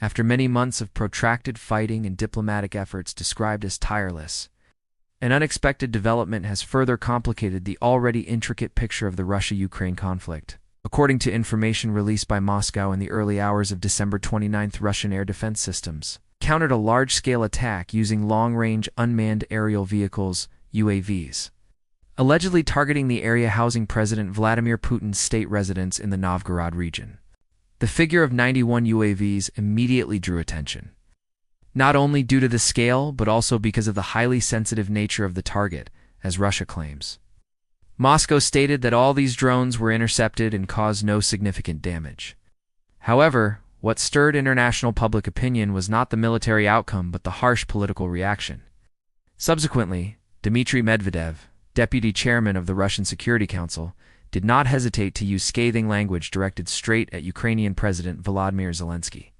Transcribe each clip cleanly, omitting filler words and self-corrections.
After many months of protracted fighting and diplomatic efforts described as tireless, an unexpected development has further complicated the already intricate picture of the Russia-Ukraine conflict. According to information released by Moscow in the early hours of December 29, Russian air defense systems countered a large-scale attack using long-range unmanned aerial vehicles, UAVs, allegedly targeting the area housing President Vladimir Putin's state residence in the Novgorod region. The figure of 91 UAVs immediately drew attention, not only due to the scale but also because of the highly sensitive nature of the target, as Russia claims. Moscow stated that all these drones were intercepted and caused no significant damage. However, what stirred international public opinion was not the military outcome but the harsh political reaction. Subsequently, Dmitry Medvedev, deputy chairman of the Russian Security Council, did not hesitate to use scathing language directed straight at Ukrainian President Volodymyr Zelensky.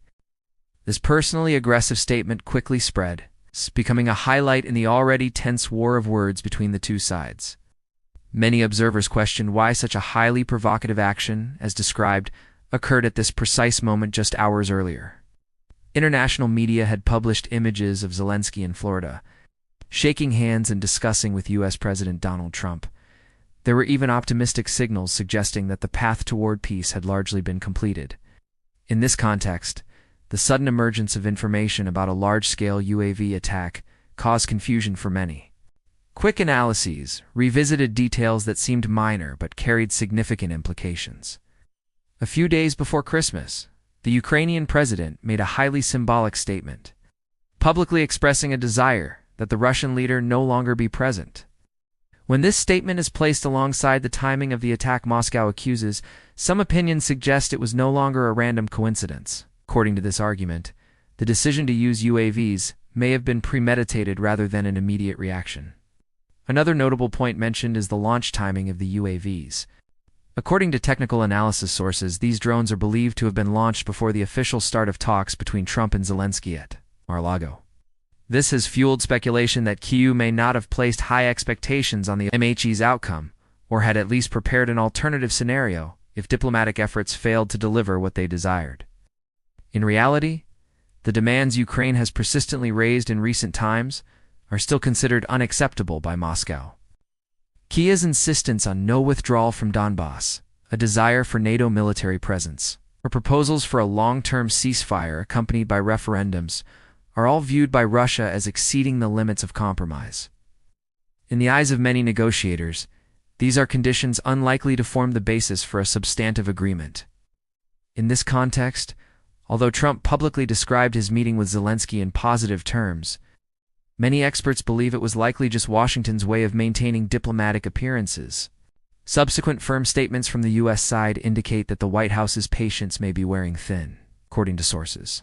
This personally aggressive statement quickly spread, becoming a highlight in the already tense war of words between the two sides. Many observers questioned why such a highly provocative action, as described, occurred at this precise moment just hours earlier. International media had published images of Zelensky in Florida, shaking hands and discussing with U.S. President Donald Trump. There were even optimistic signals suggesting that the path toward peace had largely been completed. In this context, the sudden emergence of information about a large-scale UAV attack caused confusion for many. Quick analyses revisited details that seemed minor but carried significant implications. A few days before Christmas, the Ukrainian president made a highly symbolic statement, publicly expressing a desire that the Russian leader no longer be present. When this statement is placed alongside the timing of the attack Moscow accuses, some opinions suggest it was no longer a random coincidence. According to this argument, the decision to use UAVs may have been premeditated rather than an immediate reaction. Another notable point mentioned is the launch timing of the UAVs. According to technical analysis sources, these drones are believed to have been launched before the official start of talks between Trump and Zelensky at Mar-a-Lago. This has fueled speculation that Kyiv may not have placed high expectations on the MHE's outcome, or had at least prepared an alternative scenario if diplomatic efforts failed to deliver what they desired. In reality, the demands Ukraine has persistently raised in recent times are still considered unacceptable by Moscow. Kyiv's insistence on no withdrawal from Donbass, a desire for NATO military presence, or proposals for a long-term ceasefire accompanied by referendums are all viewed by Russia as exceeding the limits of compromise. In the eyes of many negotiators, these are conditions unlikely to form the basis for a substantive agreement. In this context, although Trump publicly described his meeting with Zelensky in positive terms, many experts believe it was likely just Washington's way of maintaining diplomatic appearances. Subsequent firm statements from the U.S. side indicate that the White House's patience may be wearing thin, according to sources.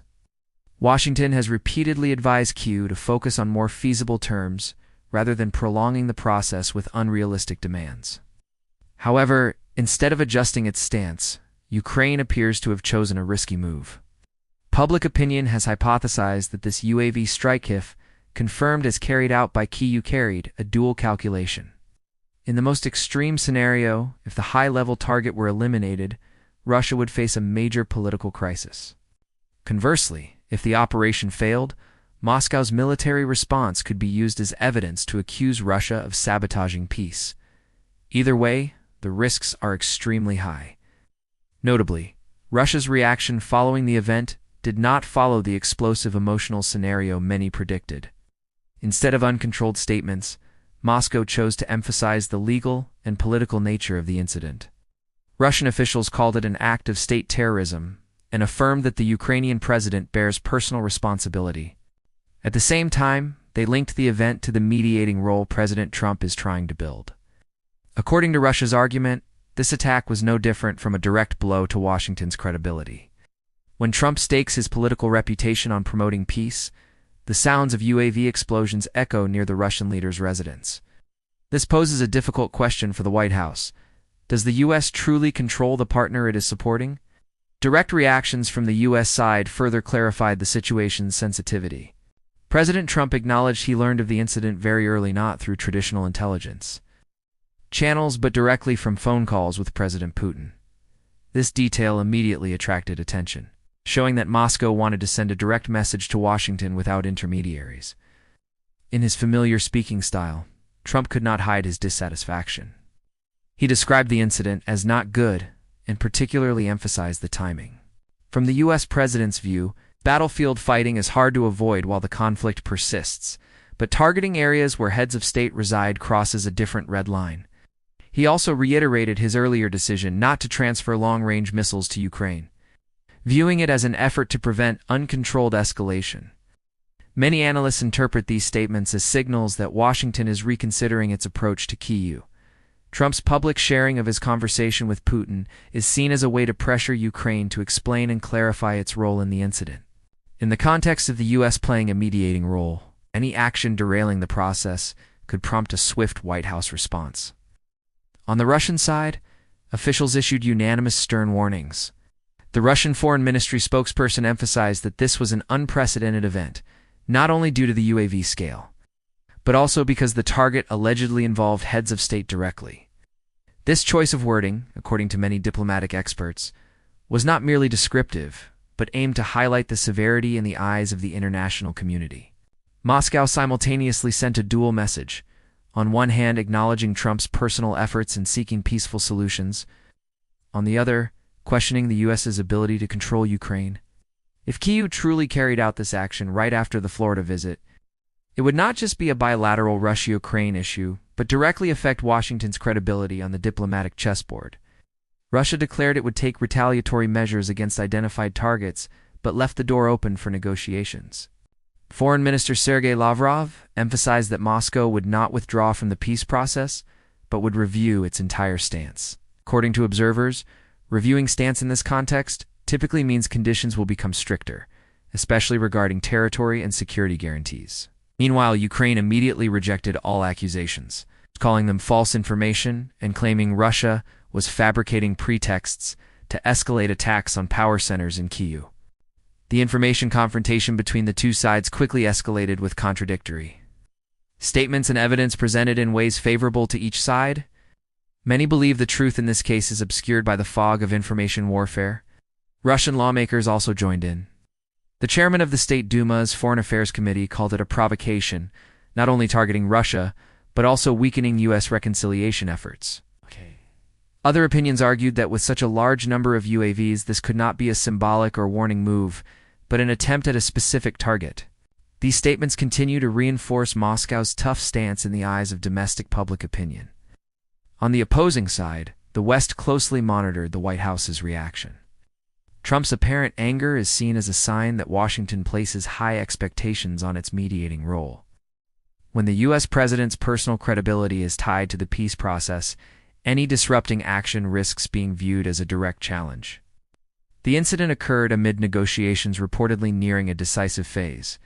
Washington has repeatedly advised Kyiv to focus on more feasible terms rather than prolonging the process with unrealistic demands. However, instead of adjusting its stance, Ukraine appears to have chosen a risky move. Public opinion has hypothesized that this UAV strike, if confirmed as carried out by Kyiv, carried a dual calculation. In the most extreme scenario, if the high-level target were eliminated, Russia would face a major political crisis. Conversely, if the operation failed, Moscow's military response could be used as evidence to accuse Russia of sabotaging peace. Either way, the risks are extremely high. Notably, Russia's reaction following the event did not follow the explosive emotional scenario many predicted. Instead of uncontrolled statements, Moscow chose to emphasize the legal and political nature of the incident. Russian officials called it an act of state terrorism and affirmed that the Ukrainian president bears personal responsibility. At the same time, they linked the event to the mediating role President Trump is trying to build. According to Russia's argument, this attack was no different from a direct blow to Washington's credibility. When Trump stakes his political reputation on promoting peace, the sounds of UAV explosions echo near the Russian leader's residence. This poses a difficult question for the White House. Does the U.S. truly control the partner it is supporting? Direct reactions from the U.S. side further clarified the situation's sensitivity. President Trump acknowledged he learned of the incident very early, not through traditional intelligence channels but directly from phone calls with President Putin. This detail immediately attracted attention. showing that Moscow wanted to send a direct message to Washington without intermediaries. In his familiar speaking style, Trump could not hide his dissatisfaction. He described the incident as not good and particularly emphasized the timing. From the U.S. president's view, battlefield fighting is hard to avoid while the conflict persists, but targeting areas where heads of state reside crosses a different red line. He also reiterated his earlier decision not to transfer long-range missiles to Ukraine, viewing it as an effort to prevent uncontrolled escalation. Many analysts interpret these statements as signals that Washington is reconsidering its approach to Kyiv. Trump's public sharing of his conversation with Putin is seen as a way to pressure Ukraine to explain and clarify its role in the incident. In the context of the U.S. playing a mediating role, any action derailing the process could prompt a swift White House response. On the Russian side, officials issued unanimous stern warnings. The Russian Foreign Ministry spokesperson emphasized that this was an unprecedented event, not only due to the UAV scale, but also because the target allegedly involved heads of state directly. This choice of wording, according to many diplomatic experts, was not merely descriptive, but aimed to highlight the severity in the eyes of the international community. Moscow simultaneously sent a dual message, on one hand acknowledging Trump's personal efforts in seeking peaceful solutions, on the other, questioning the U.S.'s ability to control Ukraine. If Kyiv truly carried out this action right after the Florida visit, it would not just be a bilateral Russia-Ukraine issue, but directly affect Washington's credibility on the diplomatic chessboard. Russia declared it would take retaliatory measures against identified targets, but left the door open for negotiations. Foreign Minister Sergei Lavrov emphasized that Moscow would not withdraw from the peace process, but would review its entire stance. According to observers, reviewing stance in this context typically means conditions will become stricter, especially regarding territory and security guarantees. Meanwhile, Ukraine immediately rejected all accusations, calling them false information and claiming Russia was fabricating pretexts to escalate attacks on power centers in Kyiv. The information confrontation between the two sides quickly escalated with contradictory statements and evidence presented in ways favorable to each side. Many believe the truth in this case is obscured by the fog of information warfare. Russian lawmakers also joined in. The chairman of the State Duma's Foreign Affairs Committee called it a provocation, not only targeting Russia, but also weakening U.S. reconciliation efforts. Other opinions argued that with such a large number of UAVs, this could not be a symbolic or warning move, but an attempt at a specific target. These statements continue to reinforce Moscow's tough stance in the eyes of domestic public opinion. On the opposing side, the West closely monitored the White House's reaction. Trump's apparent anger is seen as a sign that Washington places high expectations on its mediating role. When the U.S. president's personal credibility is tied to the peace process, any disrupting action risks being viewed as a direct challenge. The incident occurred amid negotiations reportedly nearing a decisive phase,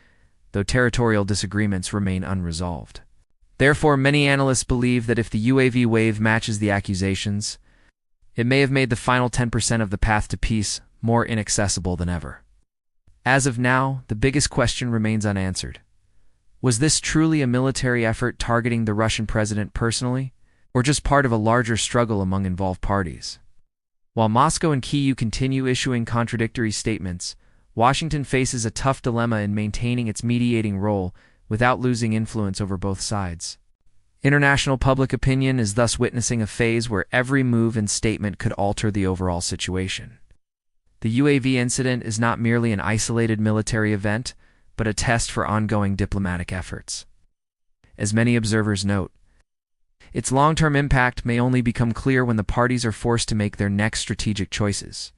though territorial disagreements remain unresolved. Therefore, many analysts believe that if the UAV wave matches the accusations, it may have made the final 10% of the path to peace more inaccessible than ever. As of now, the biggest question remains unanswered. Was this truly a military effort targeting the Russian president personally, or just part of a larger struggle among involved parties? While Moscow and Kyiv continue issuing contradictory statements, Washington faces a tough dilemma in maintaining its mediating role without losing influence over both sides. International public opinion is thus witnessing a phase where every move and statement could alter the overall situation. The UAV incident is not merely an isolated military event, but a test for ongoing diplomatic efforts. As many observers note, its long-term impact may only become clear when the parties are forced to make their next strategic choices.